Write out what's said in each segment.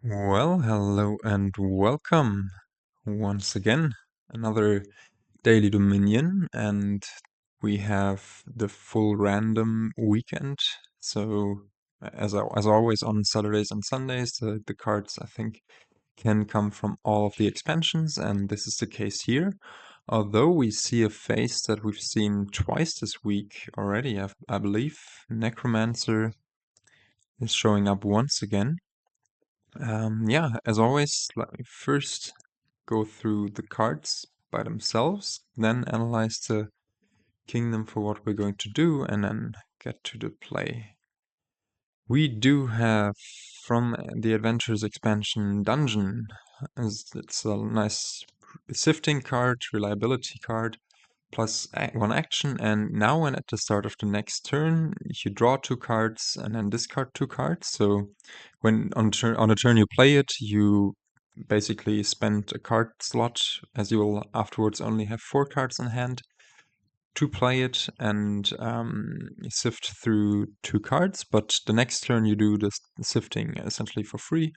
Well, hello and welcome once again. Another daily Dominion, and we have the full random weekend. So, as always, on Saturdays and Sundays, the cards I think can come from all of the expansions, and this is the case here. Although we see a face that we've seen twice this week already, I believe. Necromancer is showing up once again. Yeah, as always, let me first go through the cards by themselves, then analyze the kingdom for what we're going to do, and then get to the play. We do have from the Adventures expansion Dungeon. It's a nice sifting card, reliability card, plus one action, and now and at the start of the next turn, you draw 2 cards and then discard 2 cards. So when on a turn you play it, you basically spend a card slot, as you will afterwards only have 4 cards in hand to play it and sift through 2 cards, but the next turn you do this sifting essentially for free.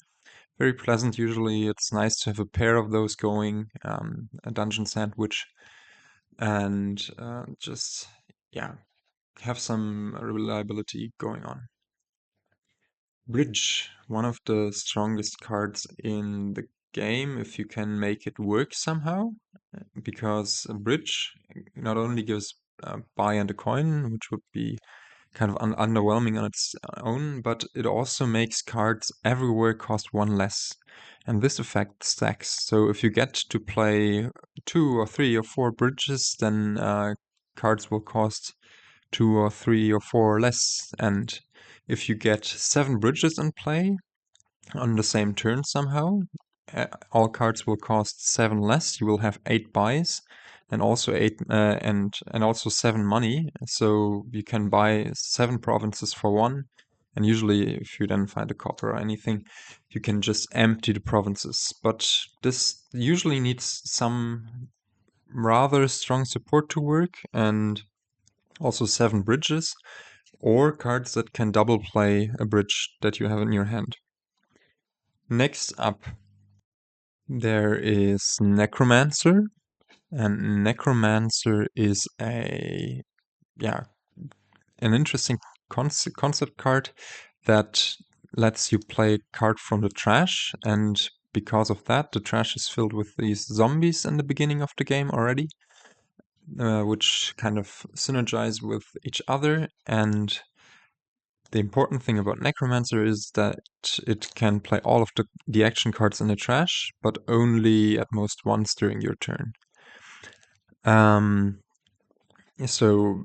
Very pleasant. Usually it's nice to have a pair of those going, a dungeon sandwich, and just, yeah, have some reliability going on. Bridge, one of the strongest cards in the game if you can make it work somehow, because a bridge not only gives a buy and a coin, which would be kind of underwhelming on its own, but it also makes cards everywhere cost 1 less. And this effect stacks. So if you get to play 2 or 3 or 4 bridges, then cards will cost 2 or 3 or 4 less. And if you get 7 bridges in play on the same turn somehow, all cards will cost 7 less. You will have 8 buys and also 8 and also 7 money. So you can buy 7 provinces for 1. And usually, if you then find a copper or anything, you can just empty the provinces. But this usually needs some rather strong support to work, and also 7 bridges, or cards that can double play a bridge that you have in your hand. Next up, there is Necromancer, and Necromancer is an interesting concept card that lets you play a card from the trash, and because of that, the trash is filled with these zombies in the beginning of the game already, which kind of synergize with each other. And the important thing about Necromancer is that it can play all of the action cards in the trash, but only at most once during your turn. So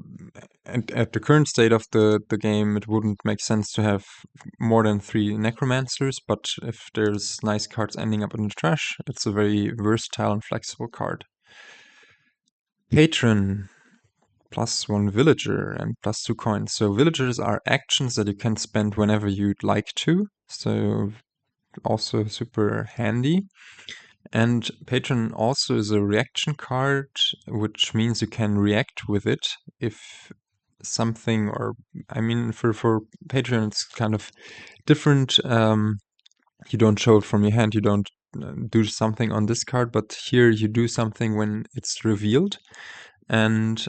at the current state of the game, it wouldn't make sense to have more than 3 Necromancers, but if there's nice cards ending up in the trash, it's a very versatile and flexible card. Patron, +1 villager and +2 coins. So villagers are actions that you can spend whenever you'd like to. So also super handy. And Patron also is a reaction card, which means you can react with it if something, or I mean, for Patron it's kind of different. You don't show it from your hand, you don't do something on this card, but here you do something when it's revealed. And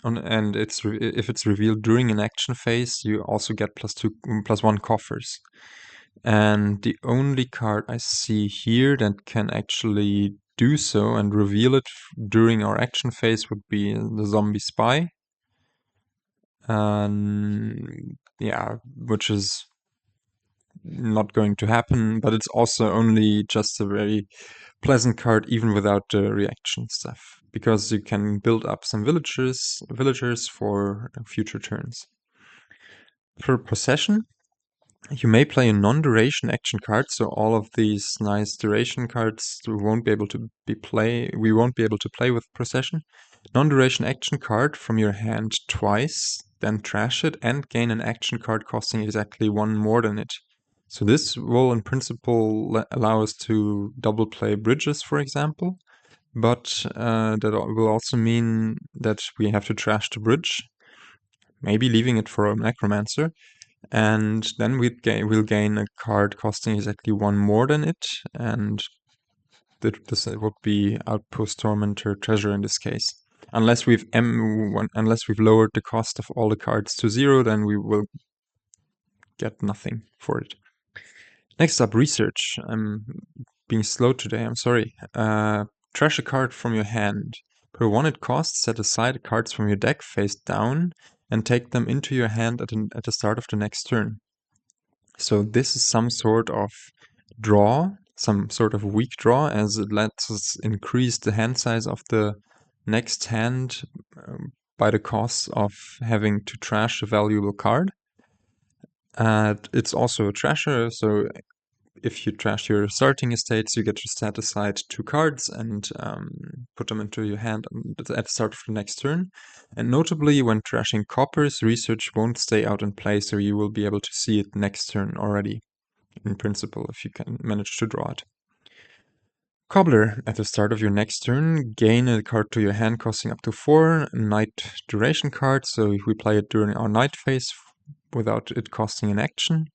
if it's revealed during an action phase, you also get +1 coffers. And the only card I see here that can actually do so and reveal it during our action phase would be the Zombie Spy. Yeah, which is not going to happen, but it's also only just a very pleasant card even without the reaction stuff, because you can build up some villagers for future turns. For Possession, you may play a non-duration action card, so all of these nice duration cards we won't be able to play with Possession. Non-duration action card from your hand twice, then trash it and gain an action card costing exactly 1 more than it. So this will in principle allow us to double play bridges, for example, but that will also mean that we have to trash the bridge, maybe leaving it for a Necromancer. And then we'll gain a card costing exactly one more than it, and this would be Outpost, Tormentor, Treasure in this case. Unless we've lowered the cost of all the cards to 0, then we will get nothing for it. Next up, Research. I'm being slow today, I'm sorry. Trash a card from your hand. Per 1 it costs, set aside cards from your deck face down and take them into your hand at the start of the next turn. So this is some sort of draw, some sort of weak draw, as it lets us increase the hand size of the next hand by the cost of having to trash a valuable card. It's also a trasher, so if you trash your starting estates, you get to set aside 2 cards and put them into your hand at the start of the next turn. And notably, when trashing Coppers, Research won't stay out in play, so you will be able to see it next turn already, in principle, if you can manage to draw it. Cobbler, at the start of your next turn, gain a card to your hand costing up to 4, night duration card, so if we play it during our night phase without it costing an action.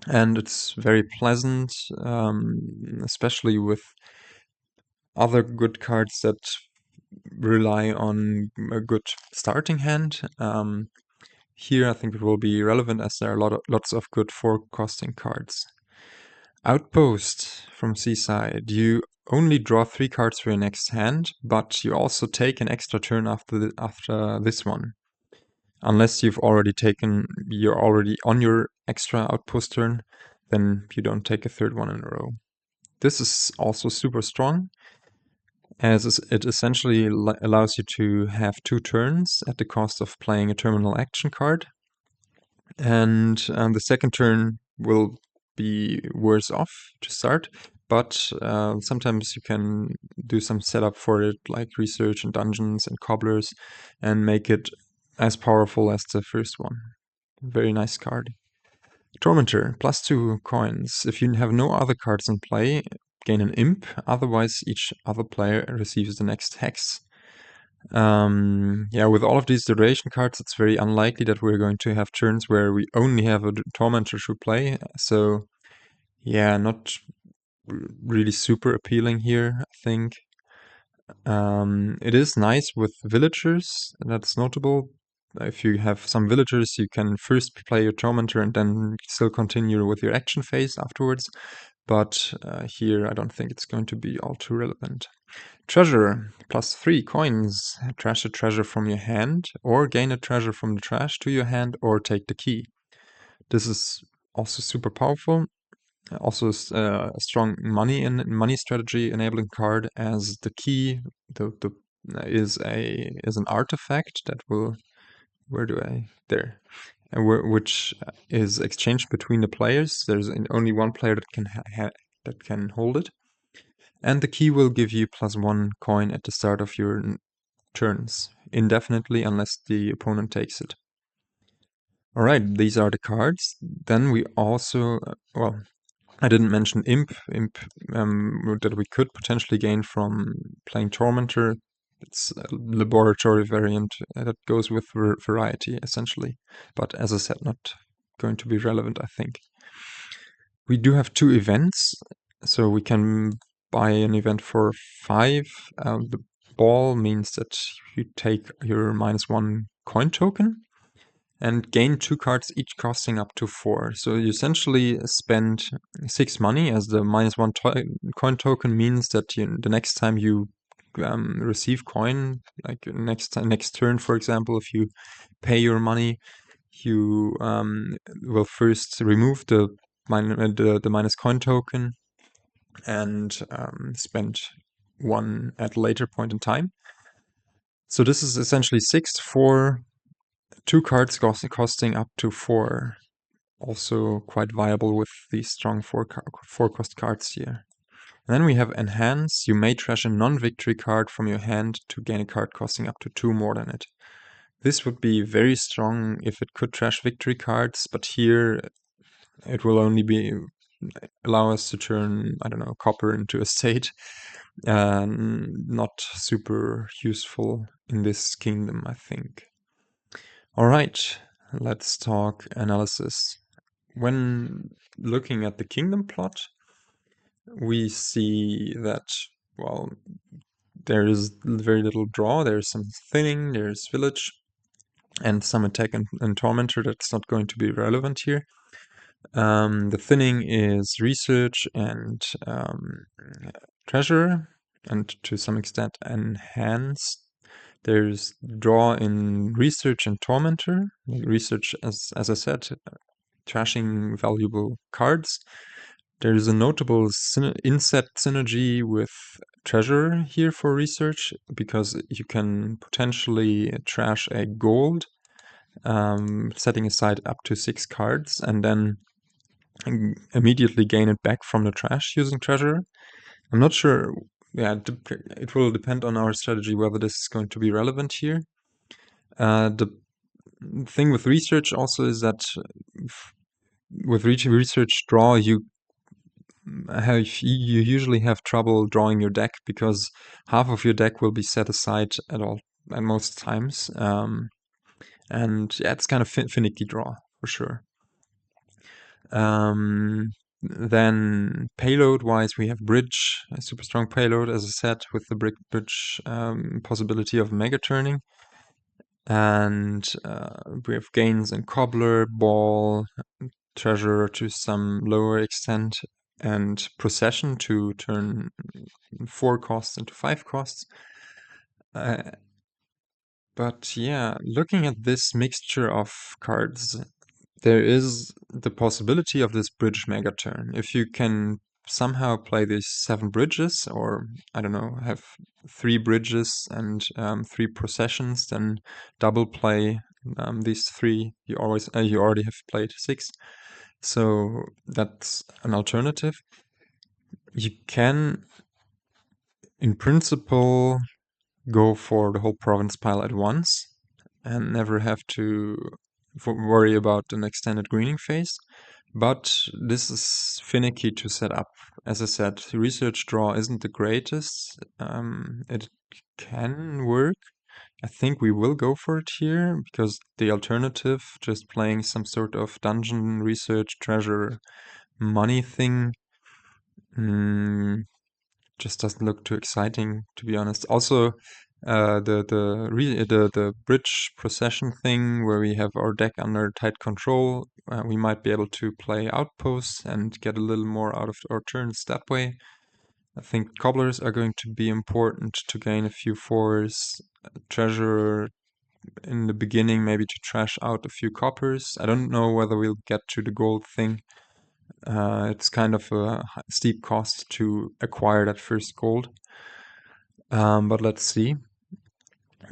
And it's very pleasant, especially with other good cards that rely on a good starting hand. Here I think it will be relevant as there are lots of good 4-costing cards. Outpost from Seaside. You only draw 3 cards for your next hand, but you also take an extra turn after this one. Unless you're already on your extra outpost turn, then you don't take a 3rd one in a row. This is also super strong, as it essentially allows you to have 2 turns at the cost of playing a terminal action card. And the second turn will be worse off to start, but sometimes you can do some setup for it, like Research and Dungeons and Cobblers, and make it as powerful as the first one. Very nice card. Tormentor, +2 coins. If you have no other cards in play, gain an imp, otherwise each other player receives the next hex. Yeah, with all of these duration cards, it's very unlikely that we're going to have turns where we only have a Tormentor to play, so yeah, not really super appealing here, I think. It is nice with villagers, that's notable. If you have some villagers, you can first play your Tormentor and then still continue with your action phase afterwards. But here I don't think it's going to be all too relevant. Treasure, +3 coins. Trash a treasure from your hand, or gain a treasure from the trash to your hand, or take the key. This is also super powerful. Also a strong money strategy enabling card, as the key is an artifact that will which is exchanged between the players. There's only one player that can hold it, and the key will give you +1 coin at the start of your turns, indefinitely, unless the opponent takes it. All right, these are the cards. Then we also, I didn't mention Imp that we could potentially gain from playing Tormentor. It's a laboratory variant that goes with variety, essentially. But as I said, not going to be relevant, I think. We do have 2 events, so we can buy an event for 5. The ball means that you take your -1 coin token and gain 2 cards, each costing up to 4. So you essentially spend 6 money, as the -1 coin token means that the next time you receive coin, like next turn, for example, if you pay your money, you will first remove the minus coin token and spend 1 at a later point in time. So this is essentially 6 for 2 cards costing up to 4. Also quite viable with these strong 4-cost cards here. And then we have Enhance. You may trash a non-victory card from your hand to gain a card costing up to 2 more than it. This would be very strong if it could trash victory cards, but here it will only allow us to turn, I don't know, copper into a state. Not super useful in this kingdom, I think. All right, let's talk analysis. When looking at the kingdom plot, we see that, well, there is very little draw, there's some thinning, there's village, and some attack and tormentor. That's not going to be relevant here. The thinning is research and treasure, and to some extent enhanced. There's draw in research and tormentor. Research, as I said, trashing valuable cards. There is a notable inset synergy with treasure here for research, because you can potentially trash a gold, setting aside up to 6 cards, and then immediately gain it back from the trash using treasure. I'm not sure. Yeah, it will depend on our strategy whether this is going to be relevant here. The thing with research also is that with research draw, you usually have trouble drawing your deck, because half of your deck will be set aside at most times, and yeah, it's kind of finicky draw for sure. Then payload-wise, we have Bridge, a super strong payload, as I said, with the Bridge possibility of mega turning. And we have gains in Cobbler, Ball, Treasure to some lower extent, and Procession to turn 4 costs into 5 costs. But yeah, looking at this mixture of cards, there is the possibility of this bridge mega turn. If you can somehow play these 7 bridges, or I don't know, have 3 bridges and 3 processions, then double play these 3. You already have played 6, so that's an alternative. You can, in principle, go for the whole province pile at once and never have to worry about an extended greening phase. But this is finicky to set up. As I said, research draw isn't the greatest. It can work. I think we will go for it here, because the alternative, just playing some sort of dungeon research treasure money thing, just doesn't look too exciting, to be honest. Also, the bridge procession thing, where we have our deck under tight control, we might be able to play Outposts and get a little more out of our turns that way. I think Cobblers are going to be important to gain a few 4s. Treasure in the beginning, maybe to trash out a few coppers. I don't know whether we'll get to the gold thing. It's kind of a steep cost to acquire that first gold. But let's see.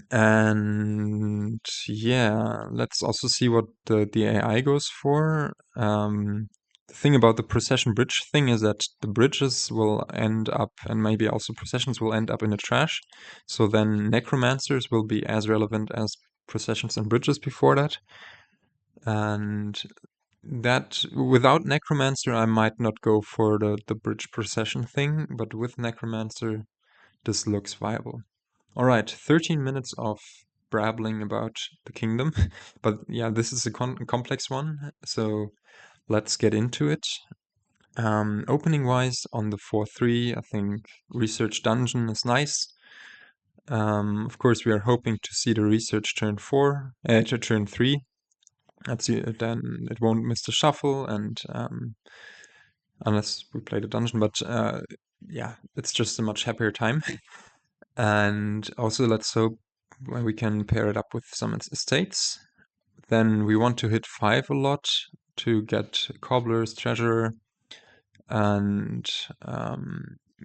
And yeah, let's also see what the AI goes for. The thing about the procession bridge thing is that the bridges will end up, and maybe also processions will end up in the trash. So then necromancers will be as relevant as processions and bridges before that. And that, without necromancer, I might not go for the bridge procession thing, but with necromancer, this looks viable. All right, 13 minutes of brabbling about the kingdom, but yeah, this is a complex one, so let's get into it. Opening wise, on the 4-3, I think research dungeon is nice. Of course, we are hoping to see the research turn 3. Then it won't miss the shuffle, and unless we play the dungeon, but yeah, it's just a much happier time. And also, let's hope we can pair it up with some estates. Then we want to hit 5 a lot to get Cobblers, Treasure, and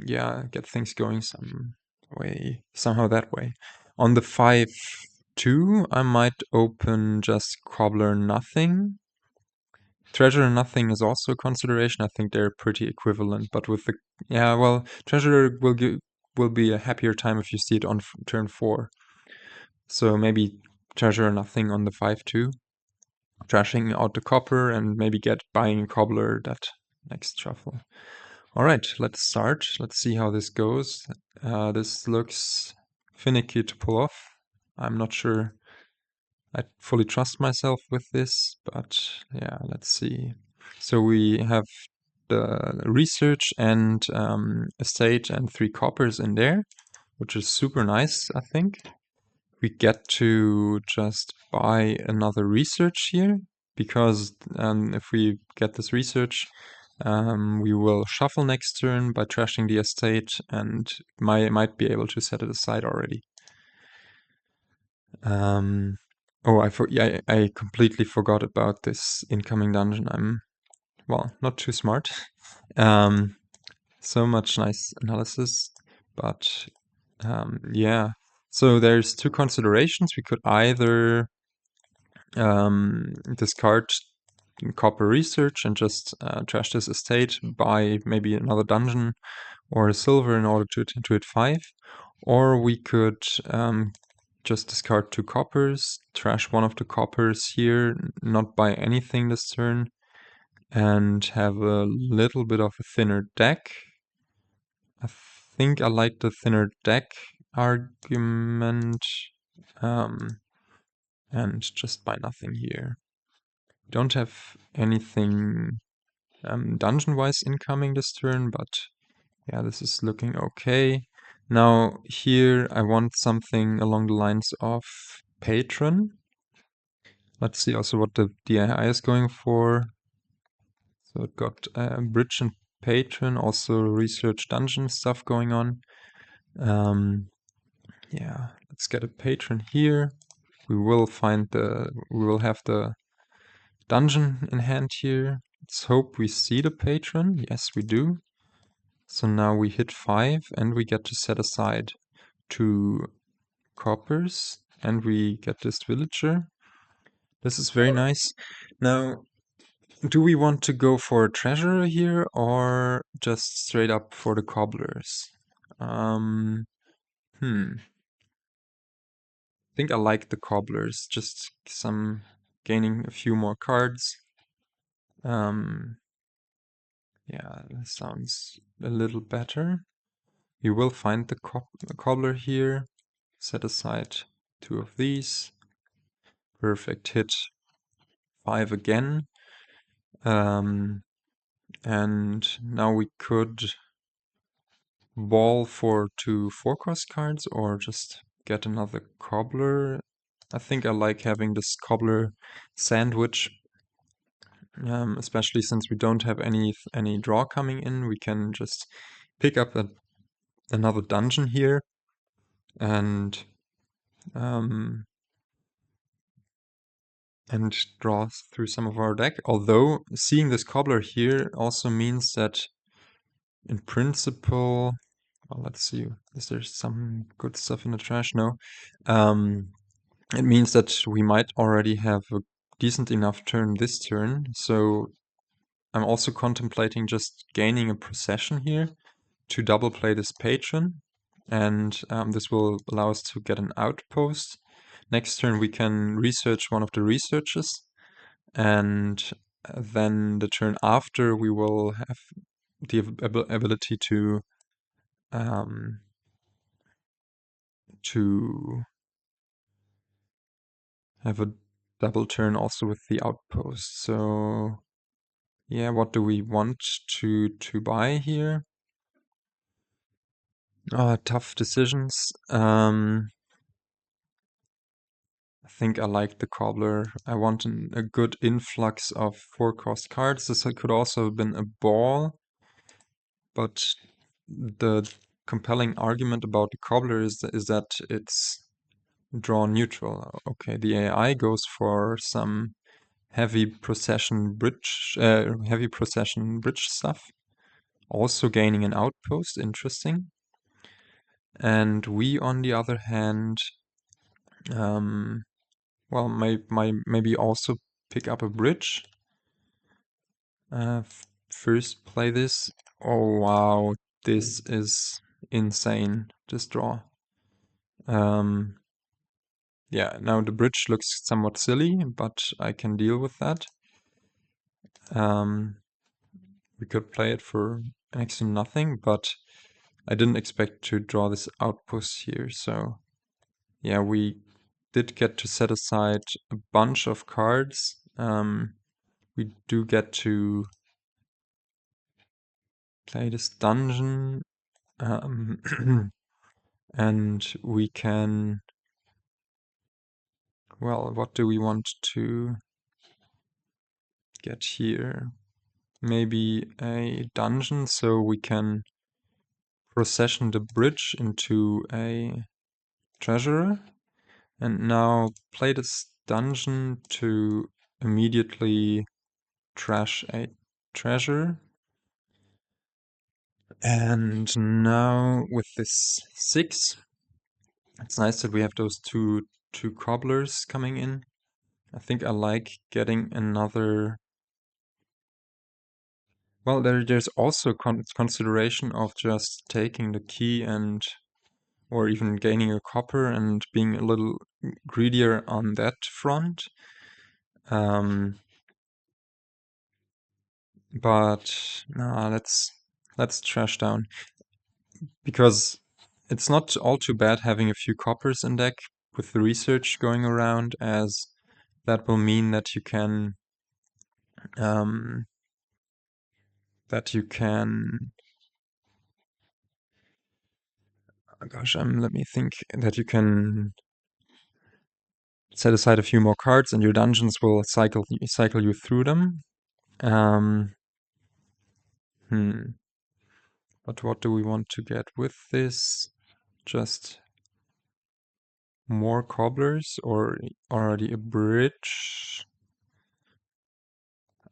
yeah, get things going somehow that way. On the 5-2, I might open just Cobbler nothing. Treasure nothing is also a consideration. I think they're pretty equivalent, but with Treasure will be a happier time if you see it on turn 4. So maybe Treasure nothing on the 5-2, trashing out the copper, and maybe buying a Cobbler that next shuffle. All right, let's start. Let's see how this goes. This looks finicky to pull off. I'm not sure I fully trust myself with this, but yeah, let's see. So we have the research and estate and 3 coppers in there, which is super nice, I think. We get to just buy another research here, because if we get this research, we will shuffle next turn by trashing the estate and might be able to set it aside already. Oh, I completely forgot about this incoming dungeon. I'm, well, not too smart. So much nice analysis, but yeah. So there's 2 considerations. We could either discard copper research and just trash this estate, buy maybe another dungeon or a silver in order to hit 5, or we could just discard 2 coppers, trash one of the coppers here, not buy anything this turn, and have a little bit of a thinner deck. I think I like the thinner deck argument, and just buy nothing here. Don't have anything dungeon-wise incoming this turn, but yeah, this is looking okay. Now here I want something along the lines of Patron. Let's see also what the DII is going for. So it got Bridge and Patron, also research dungeon stuff going on. Yeah, let's get a Patron here. We will have the dungeon in hand here. Let's hope we see the Patron. Yes, we do. So now we hit 5 and we get to set aside 2 coppers and we get this villager. This is very nice. Now, do we want to go for a treasurer here or just straight up for the cobblers? I think I like the cobblers, just gaining a few more cards. Yeah, that sounds a little better. You will find the cobbler here. Set aside 2 of these. Perfect, hit 5 again. And now we could ball for 2 4-cost cards or just get another cobbler. I think I like having this cobbler sandwich, especially since we don't have any draw coming in. We can just pick up another dungeon here and draw through some of our deck. Although seeing this cobbler here also means that in principle, well, let's see, is there some good stuff in the trash? No. It means that we might already have a decent enough turn this turn, so I'm also contemplating just gaining a procession here to double play this patron, and this will allow us to get an outpost. Next turn we can research one of the researches, and then the turn after we will have the ability to have a double turn also with the outpost. So yeah, what do we want to buy here? Tough decisions. I think I like the cobbler. I want a good influx of 4-cost cards. This could also have been a ball, but the compelling argument about the cobbler is that it's draw neutral. Okay, the AI goes for some heavy procession bridge stuff. Also gaining an outpost, interesting. And we, on the other hand, well, maybe also pick up a bridge. First play this. Oh wow, this is insane, this draw. Yeah, now the bridge looks somewhat silly, but I can deal with that. We could play it for next to nothing, but I didn't expect to draw this outpost here, so yeah, we did get to set aside a bunch of cards. We do get to play this dungeon, and we can... Well, what do we want to get here? Maybe a dungeon, so we can procession the bridge into a treasurer, and now play this dungeon to immediately trash a treasure. And now with this 6, it's nice that we have those two cobblers coming in. I think I like getting another... Well, there's also consideration of just taking the key and... or even gaining a copper and being a little greedier on that front. But nah, let's trash down, because it's not all too bad having a few coppers in deck with the research going around, as that will mean that you can let me think, that you can set aside a few more cards and your dungeons will cycle you through them. But what do we want to get with this? Just more cobblers or already a bridge?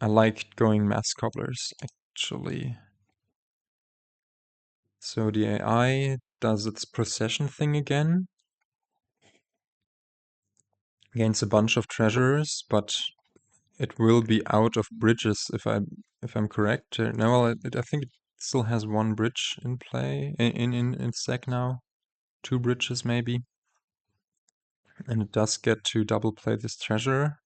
I like going mass cobblers, actually. So the AI does its procession thing again. Gains a bunch of treasures, but it will be out of bridges if I'm correct. No, well, I think it still has one bridge in play in its deck now. 2 bridges maybe. And it does get to double play this treasure.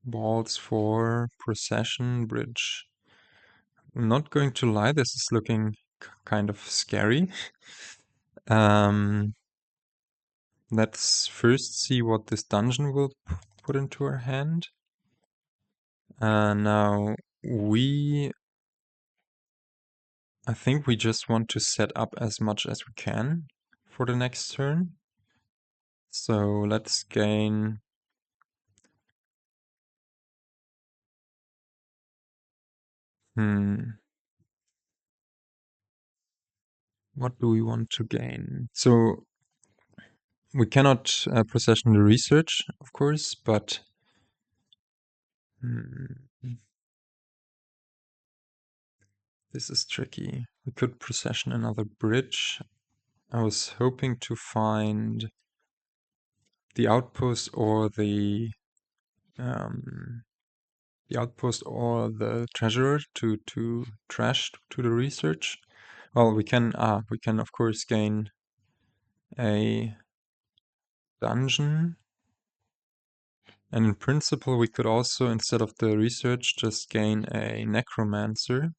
Balls for procession bridge. I'm not going to lie, this is looking kind of scary. Let's first see what this dungeon will put into our hand. Now I think we just want to set up as much as we can for the next turn. So let's gain... What do we want to gain? So we cannot procession the research, of course, but this is tricky. We could procession another bridge. I was hoping to find the outpost or the outpost or the treasurer to trash to the research. Well, we can of course gain a dungeon, and in principle we could also, instead of the research, just gain a necromancer.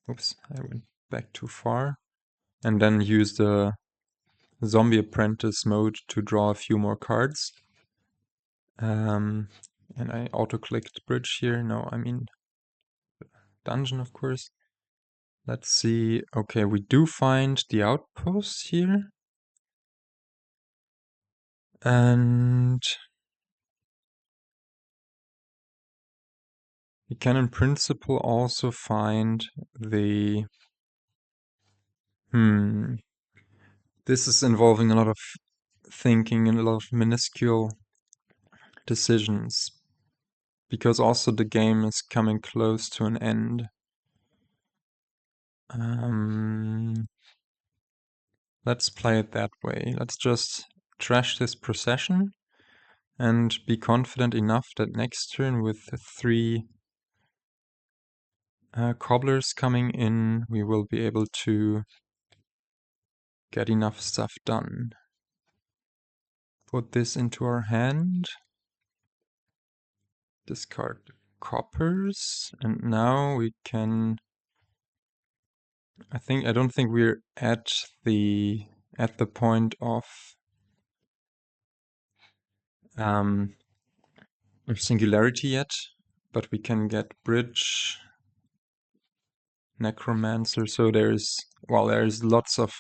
Oops, I went back too far. And then use the zombie apprentice mode to draw a few more cards. And I auto-clicked bridge here. No, I mean dungeon, of course. Let's see. Okay, we do find the outpost here. And we can in principle also find the... This is involving a lot of thinking and a lot of minuscule decisions, because also the game is coming close to an end. Let's play it that way. Let's just trash this procession and be confident enough that next turn, with the 3 cobblers coming in, we will be able to get enough stuff done. Put this into our hand. Discard coppers, and now we can... I don't think we're at the point of of Singularity yet, but we can get Bridge, Necromancer, so there's lots of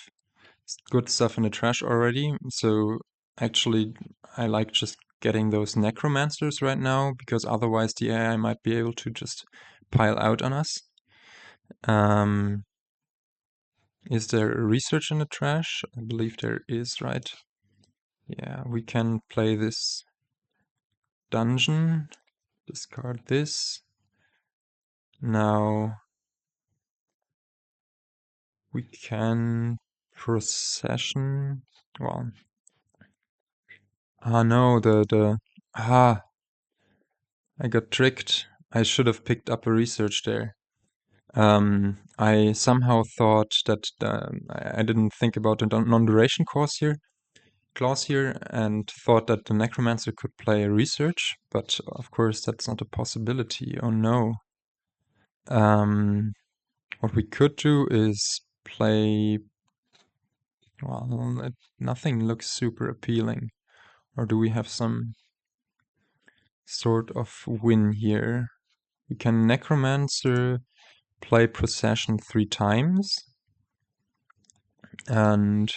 good stuff in the trash already. So actually, I like just getting those Necromancers right now, because otherwise the AI might be able to just pile out on us. Is there research in the trash? I believe there is, right? Yeah, we can play this dungeon, discard this. Now we can procession. Well, no, I got tricked. I should have picked up a research there. I somehow thought that I didn't think about the non-duration clause here, and thought that the Necromancer could play a research, but of course that's not a possibility. Oh no. What we could do is play. Well, nothing looks super appealing. Or do we have some sort of win here? We can Necromancer, play Procession 3 times, and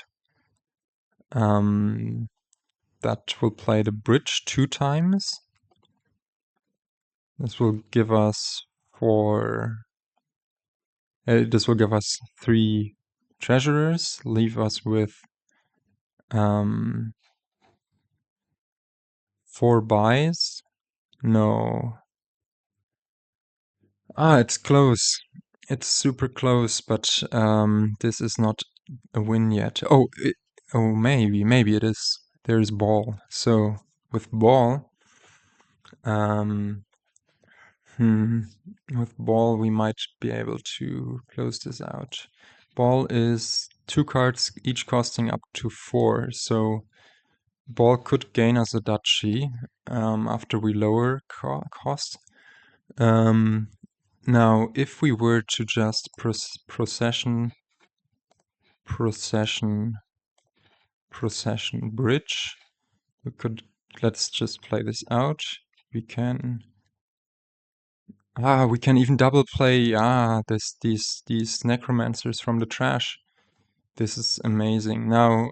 that will play the Bridge 2 times. This will give us this will give us 3 treasurers, leave us with 4 buys. No. It's close. It's super close, but this is not a win yet. Oh, maybe it is. There is ball. So with ball, with ball we might be able to close this out. Ball is 2 cards, each costing up to 4. So ball could gain us a duchy after we lower cost. Now, if we were to just procession bridge, we could, let's just play this out. We can even double play these Necromancers from the trash. This is amazing. Now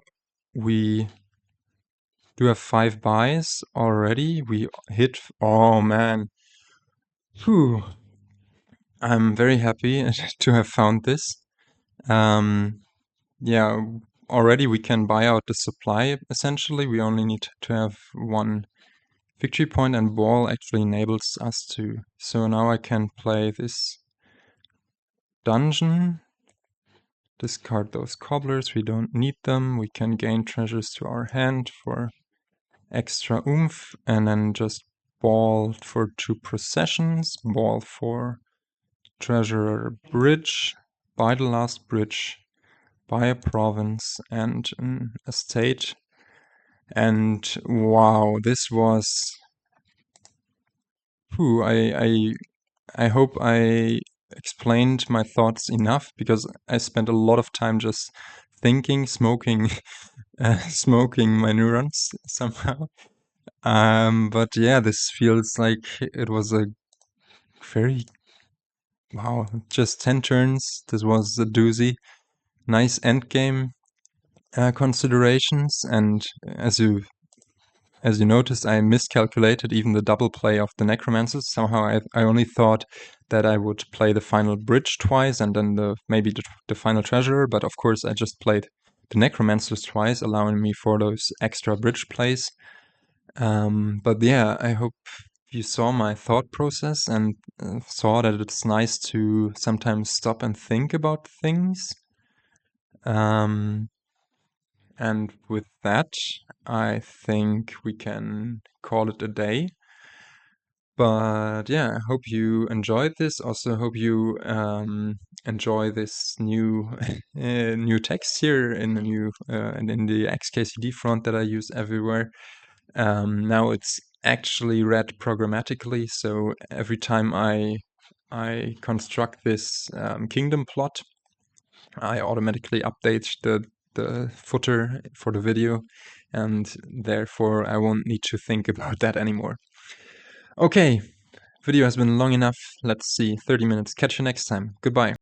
we do have 5 buys already. We hit, oh man. Whew. I'm very happy to have found this. Yeah, already we can buy out the supply, essentially. We only need to have 1 victory point, and ball actually enables us to. So now I can play this dungeon, discard those cobblers, we don't need them. We can gain treasures to our hand for extra oomph, and then just ball for 2 processions, ball for treasurer bridge, buy the last bridge, buy a province and an estate. And wow, this was. I hope I explained my thoughts enough, because I spent a lot of time just thinking, smoking my neurons somehow. But yeah, this feels like it was a very, wow, just 10 turns. This was a doozy. Nice endgame considerations, and as you noticed, I miscalculated even the double play of the Necromancers. Somehow I only thought that I would play the final bridge twice and then maybe the final treasurer, but of course I just played the Necromancers twice, allowing me for those extra bridge plays. But yeah, I hope you saw my thought process and saw that it's nice to sometimes stop and think about things. And with that, I think we can call it a day. But yeah, I hope you enjoyed this. Also, hope you enjoy this new new text here in the new and in the XKCD font that I use everywhere. Now it's actually read programmatically, so every time I construct this kingdom plot, I automatically update the footer for the video, and therefore I won't need to think about that anymore. Okay, video has been long enough. Let's see, 30 minutes. Catch you next time. Goodbye.